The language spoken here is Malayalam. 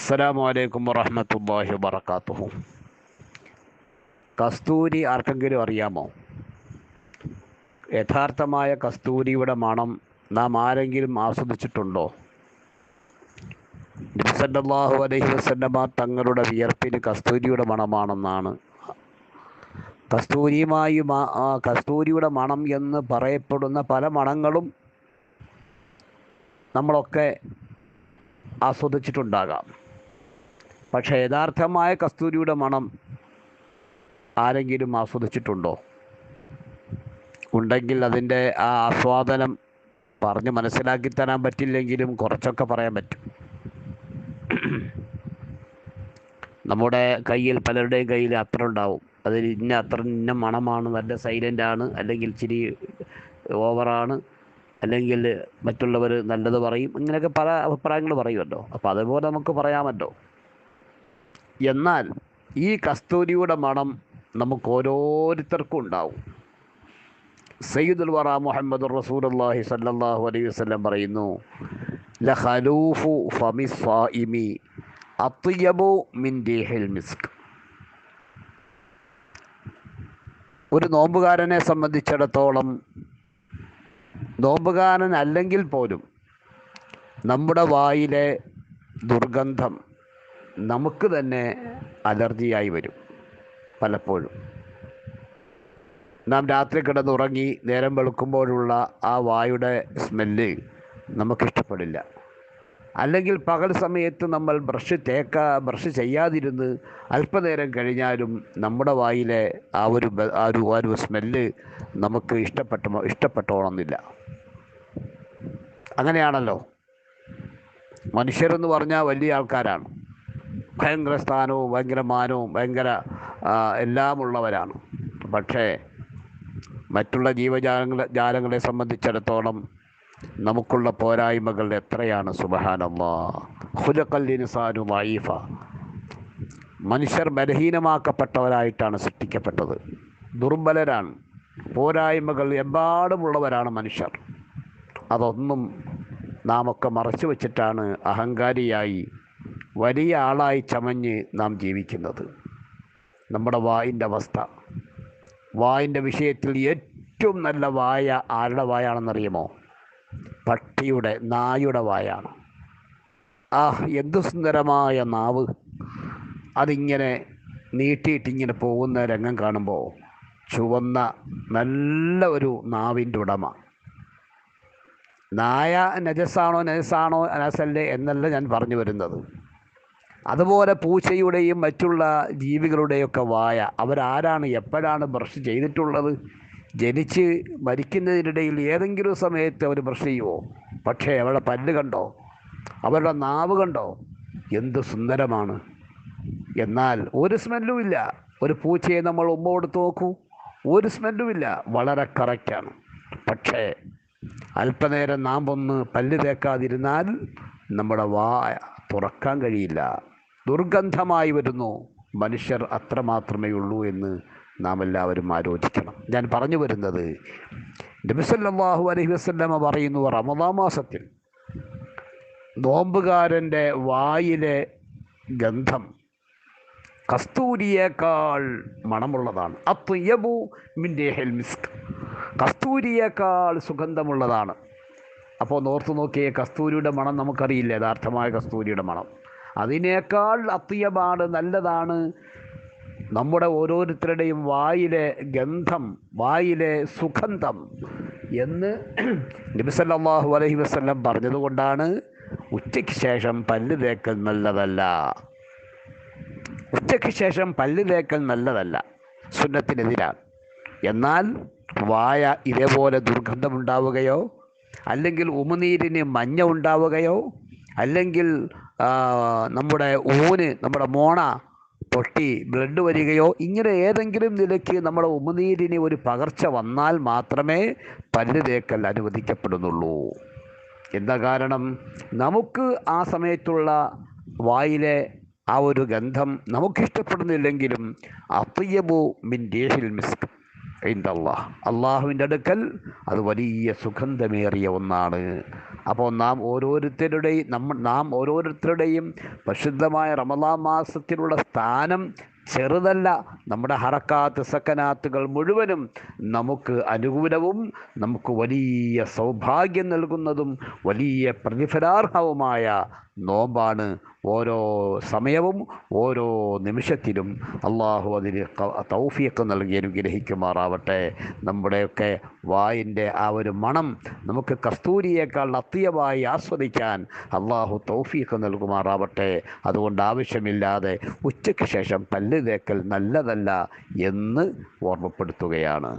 അസ്സലാമു അലൈക്കും വറഹ്മത്തുള്ളാഹി വബറകാതുഹു. കസ്തൂരി ആർക്കെങ്കിലും അറിയാമോ? യഥാർത്ഥമായ കസ്തൂരിയുടെ മണം നാം ആരെങ്കിലും ആസ്വദിച്ചിട്ടുണ്ടോ? നബി സല്ലല്ലാഹു അലൈഹി വസല്ലമ തങ്ങളുടെ വിയർപ്പിന് കസ്തൂരിയുടെ മണമാണെന്നാണ്. കസ്തൂരിയുടെ മണം എന്ന് പറയപ്പെടുന്ന പല മണങ്ങളും നമ്മളൊക്കെ ആസ്വദിച്ചിട്ടുണ്ടാകാം. പക്ഷേ യഥാർത്ഥമായ കസ്തൂരിയുടെ മണം ആരെങ്കിലും ആസ്വദിച്ചിട്ടുണ്ടോ? ഉണ്ടെങ്കിൽ അതിൻ്റെ ആ ആസ്വാദനം പറഞ്ഞ് മനസ്സിലാക്കി തരാൻ പറ്റില്ലെങ്കിലും കുറച്ചൊക്കെ പറയാൻ പറ്റും. നമ്മുടെ കയ്യിൽ, പലരുടെയും കയ്യിൽ അത്ര ഉണ്ടാവും. അതിൽ ഇന്ന മണമാണ്, നല്ല സൈലൻ്റാണ്, അല്ലെങ്കിൽ ഇച്ചിരി ഓവറാണ്, അല്ലെങ്കിൽ മറ്റുള്ളവർ നല്ലത് പറയും. ഇങ്ങനെയൊക്കെ പല അഭിപ്രായങ്ങൾ പറയുമല്ലോ. അപ്പോൾ അതുപോലെ നമുക്ക് പറയാമല്ലോ. എന്നാൽ ഈ കസ്തൂരിയുടെ മണം നമുക്ക് ഓരോരുത്തർക്കും ഉണ്ടാവും. സയ്യിദുൽ വറ മുഹമ്മദുർ റസൂലുള്ളാഹി സ്വല്ലല്ലാഹു അലൈഹി വസല്ലം പറയുന്നു, ലഖലൂഫു ഫമിസ് സായിമി അത്യബു മിൻ റീഹിൽ മിസ്ക്. ഒരു നോമ്പുകാരനെ സംബന്ധിച്ചിടത്തോളം, നോമ്പുകാരൻ അല്ലെങ്കിൽ പോലും നമ്മുടെ വായിലെ ദുർഗന്ധം നമുക്ക് തന്നെ അലർജിയായി വരും. പലപ്പോഴും നാം രാത്രി കിടന്നുറങ്ങി നേരം വെളുക്കുമ്പോഴുള്ള ആ വായുടെ സ്മെല്ല് നമുക്കിഷ്ടപ്പെടില്ല. അല്ലെങ്കിൽ പകൽ സമയത്ത് നമ്മൾ ബ്രഷ് ചെയ്യാതിരുന്ന് അല്പനേരം കഴിഞ്ഞാലും നമ്മുടെ വായിലെ ആ ഒരു സ്മെല്ല് നമുക്ക് ഇഷ്ടപ്പെട്ടോണമെന്നില്ല. അങ്ങനെയാണല്ലോ. മനുഷ്യരെന്ന് പറഞ്ഞാൽ വലിയ ആൾക്കാരാണ്. ഭയങ്കര സ്ഥാനവും ഭയങ്കര മാനവും ഭയങ്കര എല്ലാമുള്ളവരാണ്. പക്ഷേ മറ്റുള്ള ജാലങ്ങളെ സംബന്ധിച്ചിടത്തോളം നമുക്കുള്ള പോരായ്മകൾ എത്രയാണ്! സുബ്ഹാനല്ലാഹ്. ഖുലിഖൽ ഇൻസാനു ദഈഫ. മനുഷ്യർ ബലഹീനമാക്കപ്പെട്ടവരായിട്ടാണ് സൃഷ്ടിക്കപ്പെട്ടത്. ദുർബലരാണ്. പോരായ്മകൾ എമ്പാടുമുള്ളവരാണ് മനുഷ്യർ. അതൊന്നും നാം ഒക്കെ മറച്ചു വച്ചിട്ടാണ് അഹങ്കാരിയായി വലിയ ആളായി ചമഞ്ഞ് നാം ജീവിക്കുന്നത്. നമ്മുടെ വായിൻ്റെ അവസ്ഥ, വായിൻ്റെ വിഷയത്തിൽ ഏറ്റവും നല്ല വായ ആരുടെ വായാണെന്നറിയുമോ? പട്ടിയുടെ, നായുടെ വായാണ്. എന്തു സുന്ദരമായ നാവ്! അതിങ്ങനെ നീട്ടിയിട്ടിങ്ങനെ പോകുന്ന രംഗം കാണുമ്പോൾ ചുവന്ന നല്ല ഒരു നാവിൻ്റെ ഉടമ. നായ നജസാണോ നജസല്ലേ എന്നല്ല ഞാൻ പറഞ്ഞു വരുന്നത്. അതുപോലെ പൂച്ചയുടെയും മറ്റുള്ള ജീവികളുടെയൊക്കെ വായ, അവരാരാണ്, എപ്പോഴാണ് ബ്രഷ് ചെയ്തിട്ടുള്ളത്? ജനിച്ച് മരിക്കുന്നതിനിടയിൽ ഏതെങ്കിലും സമയത്ത് അവർ ബ്രഷ് ചെയ്യുമോ? പക്ഷേ അവരുടെ പല്ല് കണ്ടോ? അവരുടെ നാവ് കണ്ടോ? എന്ത് സുന്ദരമാണ്! എന്നാൽ ഒരു സ്മെല്ലുമില്ല. ഒരു പൂച്ചയെ നമ്മൾ ഉമ്മ കൊടുത്ത് നോക്കൂ, ഒരു സ്മെല്ലുമില്ല. വളരെ കറക്റ്റാണ്. പക്ഷേ അല്പനേരം നാം ഒന്ന് പല്ല് തേക്കാതിരുന്നാൽ നമ്മുടെ വായ തുറക്കാൻ കഴിയില്ല. ദുർഗന്ധമായി വരുന്നു. മനുഷ്യർ അത്രമാത്രമേ ഉള്ളൂ എന്ന് നാം എല്ലാവരും ആലോചിക്കണം. ഞാൻ പറഞ്ഞു വരുന്നത്, നബി സല്ലല്ലാഹു അലൈഹി വസല്ലമ പറയുന്നു, റമദാൻ മാസത്തിൽ നോമ്പുകാരൻ്റെ വായിലെ ഗന്ധം കസ്തൂരിയേക്കാൾ മണമുള്ളതാണ്. അത്യബു മിൻ റീഹിൽ മിസ്ക്. കസ്തൂരിയേക്കാൾ സുഗന്ധമുള്ളതാണ്. അപ്പോൾ നോർത്തു നോക്കിയേ, കസ്തൂരിയുടെ മണം നമുക്കറിയില്ല. യഥാർത്ഥമായ കസ്തൂരിയുടെ മണം അതിനേക്കാൾ അത്യബാണ്, നല്ലതാണ് നമ്മുടെ ഓരോരുത്തരുടെയും വായിലെ ഗന്ധം, വായിലെ സുഗന്ധം എന്ന് നബി സല്ലല്ലാഹു അലൈഹി വസല്ലം പറഞ്ഞതുകൊണ്ടാണ് ഉച്ചയ്ക്ക് ശേഷം പല്ല് തേക്കൽ നല്ലതല്ല. ഉച്ചയ്ക്ക് ശേഷം പല്ല് തേക്കൽ നല്ലതല്ല, സുന്നത്തിനെതിരാണ്. എന്നാൽ വായ ഇതേപോലെ ദുർഗന്ധമുണ്ടാവുകയോ, അല്ലെങ്കിൽ ഉമിനീരിന് മഞ്ഞ ഉണ്ടാവുകയോ, അല്ലെങ്കിൽ നമ്മുടെ മോണ പൊട്ടി ബ്ലഡ് വരികയോ, ഇങ്ങനെ ഏതെങ്കിലും നിലയ്ക്ക് നമ്മുടെ ഉമിനീരിന് ഒരു പകർച്ച വന്നാൽ മാത്രമേ പല്ല് തേക്കൽ അനുവദിക്കപ്പെടുന്നുള്ളൂ. എന്താ കാരണം? നമുക്ക് ആ സമയത്തുള്ള വായിലെ ആ ഒരു ഗന്ധം നമുക്കിഷ്ടപ്പെടുന്നില്ലെങ്കിലും അത്യബു മിൻ റീഹിൽ മിസ്ക്, ഇൻദല്ലാഹ്, അള്ളാഹുവിൻ്റെ അടുക്കൽ അത് വലിയ സുഗന്ധമേറിയ ഒന്നാണ്. അപ്പോൾ നാം ഓരോരുത്തരുടെയും പരിശുദ്ധമായ റമളാൻ മാസത്തിലുള്ള സ്ഥാനം ചെറുതല്ല. നമ്മുടെ ഹറക്കാത്ത് സക്കനാത്തുകൾ മുഴുവനും നമുക്ക് അനുകൂലവും നമുക്ക് വലിയ സൗഭാഗ്യം നൽകുന്നതും വലിയ പ്രതിഫലാർഹവുമായ നോമ്പാണ്. ഓരോ സമയവും ഓരോ നിമിഷത്തിലും അള്ളാഹു അതിന് തൗഫീഖ് നൽകി അനുഗ്രഹിക്കുമാറാവട്ടെ. നമ്മുടെയൊക്കെ വായിൻ്റെ ആ ഒരു മണം നമുക്ക് കസ്തൂരിയേക്കാൾ അത്യമായി ആസ്വദിക്കാൻ അള്ളാഹു തൗഫീഖ് നൽകുമാറാവട്ടെ. അതുകൊണ്ട് ആവശ്യമില്ലാതെ ഉച്ചയ്ക്ക് ശേഷം പല്ല് തേക്കൽ നല്ലതല്ല എന്ന് ഓർമ്മപ്പെടുത്തുകയാണ്.